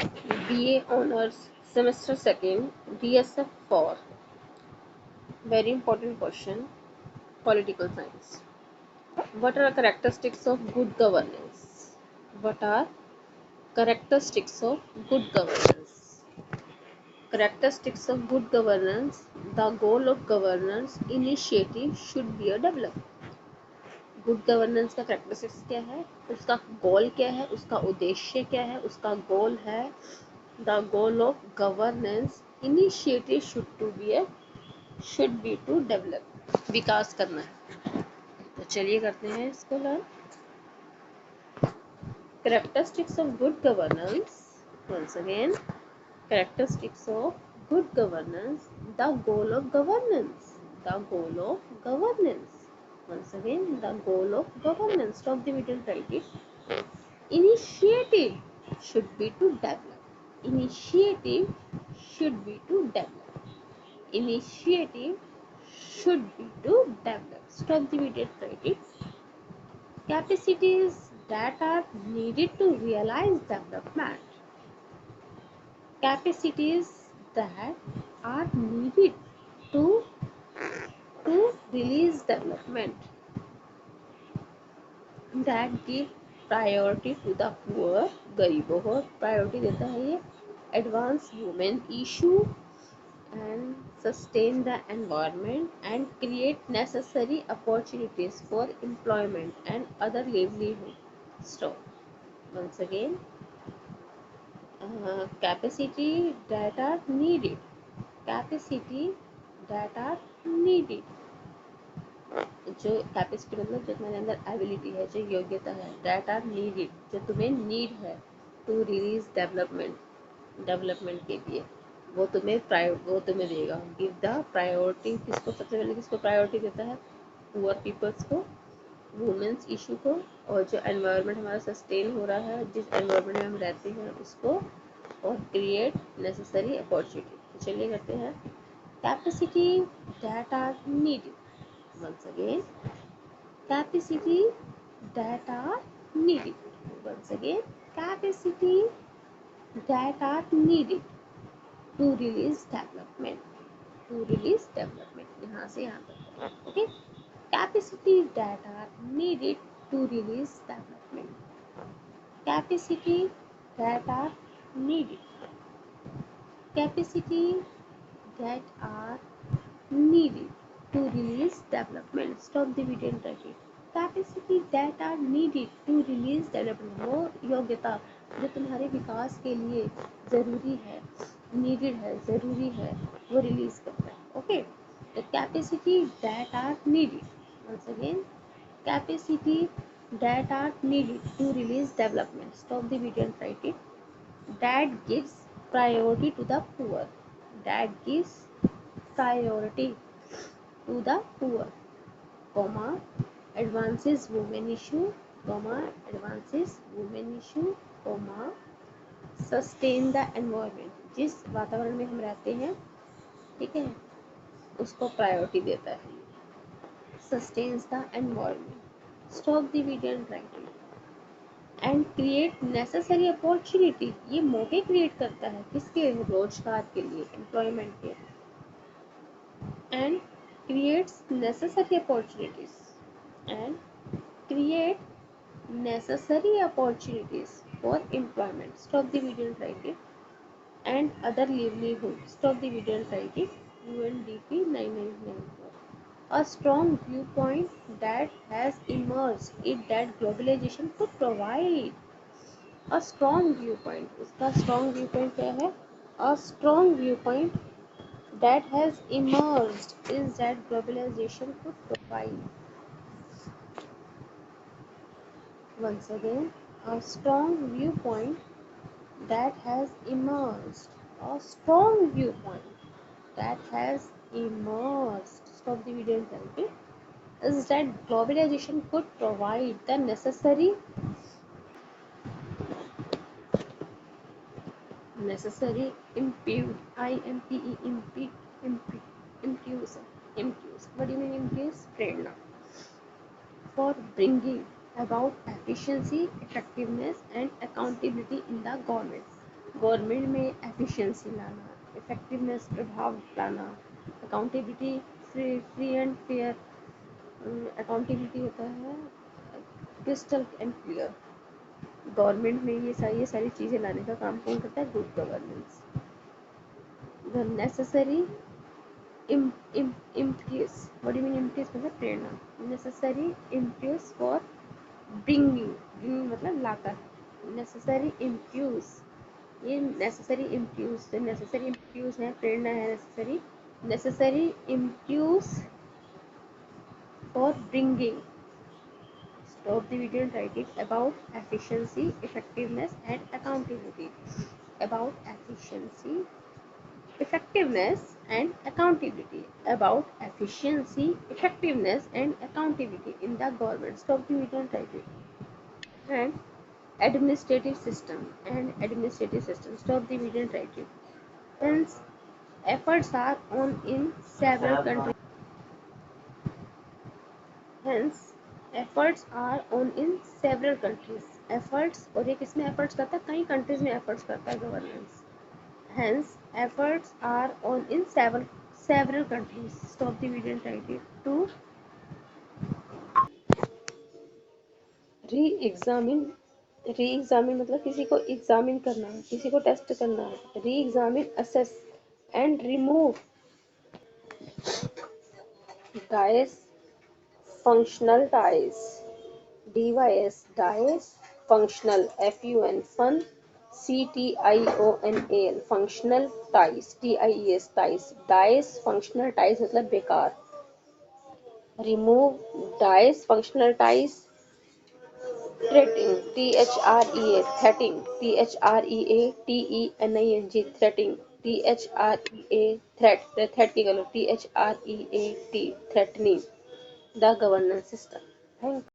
BA Honors Semester 2nd, DSF 4. Very important question. Political Science. What are characteristics of good governance? What are characteristics of good governance? Characteristics of good governance. The goal of governance initiative should be a develop. Good governance का characteristics क्या है, उसका गोल क्या है, उसका उद्देश्य क्या है. उसका गोल है the goal of governance initiative should be to develop, विकास करना है. तो चलिए करते हैं इसको learn. Characteristics of good governance. Once again, characteristics of good governance. The goal of governance. The goal of governance. Once again, the goal of governance. Stop the video and write it. Initiative should be to develop. Initiative should be to develop. Initiative should be to develop. Stop the video and write it. Capacities that are needed to realize development. Capacities that are needed to release development. That give priority to the poor. गरीबों को priority देता है ये. Advance women issue and sustain the environment and create necessary opportunities for employment and other livelihood. Stop once again. Capacity that are needed. Capacity that are needed. जो capacity मतलब जो तुम्हारे अंदर एबिलिटी है, जो योग्यता है. दैट आर नीडेड, जो तुम्हें नीड है टू रिलीज डेवलपमेंट के लिए. वो तुम्हें देगा. Give the priority. किसको सबसे पहले किसको प्रायोरिटी देता है? पुअर पीपल्स को, वुमेन्स इशू को, और जो एनवायरनमेंट हमारा सस्टेन हो रहा है, जिस एनवायरनमेंट में हम रहते हैं उसको, और क्रिएट नेसेसरी अपॉर्चुनिटी. तो चलिए करते हैं. Capacity that are needed. Once again, capacity that are needed. Once again, capacity that are needed to release development. To release development. यहाँ से यहाँ तक. Okay. Capacity that are needed to release development. Capacity that are needed. Capacity that are needed to release development. Stop the video and write it. Capacity that are needed to release development. वो योग्यता जो तुम्हारे विकास के लिए ज़रूरी है, needed है, ज़रूरी है, वो रिलीज करता है. Okay. The capacity that are needed. Once again, capacity that are needed to release development. Stop the video and write it. That gives priority to the poor. That gives priority to the poor, comma, advances women issue, comma, advances women issue, comma, sustain the environment. जिस वातावरण में हम रहते हैं, ठीक है, उसको priority देता है. sustains the environment. Stop the video and write it. And create necessary opportunity. ये मौके क्रिएट करता है किसके? रोजगार के लिए, एम्प्लॉयमेंट के. And creates necessary opportunities. And create necessary opportunities for employment. Stop the video and write it. And other livelihood. Stop the video and write it. UNDP 9994. A strong viewpoint that has emerged is that globalization could provide. A strong viewpoint. उसका strong viewpoint क्या है? A strong viewpoint that has emerged is that globalization could provide. Once again, a strong viewpoint that has emerged. A strong viewpoint that has emerged. Stop the video and type it. Is that globalization could provide the necessary impute. Impute. What do you mean impute? Prerna. For bringing about efficiency, effectiveness, and accountability in the government. Government में efficiency लाना, effectiveness प्रभाव लाना, accountability, free and fair, accountability होता है crystal and clear. Government में ये सारी चीज़ें लाने का काम कौन करता है? Good governance. The necessary impetus, what do you mean impetus? मतलब प्रेरणा। नेसेसरी इम्पीस फॉर ब्रिंगिंग मतलब लाकर, नेसेसरी इम्प्यूज, ये नेसेसरी इम्प्यूज, तो नेसेसरी इम्प्यूज है, प्रेरणा है necessary, necessary impetus for bringing. Stop the video and write it about efficiency, effectiveness and accountability. About efficiency, effectiveness and accountability. About efficiency, effectiveness and accountability in the government. Stop the video and write it. And administrative system and administrative system. Stop the video and write it. Hence, efforts are on in several countries. Hence, efforts are on in several countries. Efforts, और ये किसमें efforts करता है? कई countries में efforts करता है governance. Hence, efforts are on in several countries. Stop the video and write it. To re-examine, re-examine मतलब किसी को एग्जामिन करना, किसी को टेस्ट करना। re-examine, assess and remove dies, functional ties, dys, dies, functional, fun, fun, ctional, functional ties, ties, ties, dies, functional ties मतलब बेकार। remove dies, functional ties, threatening, threatening, threatening, threat, threat की गलत, threat, threatening the governance system. Thank you.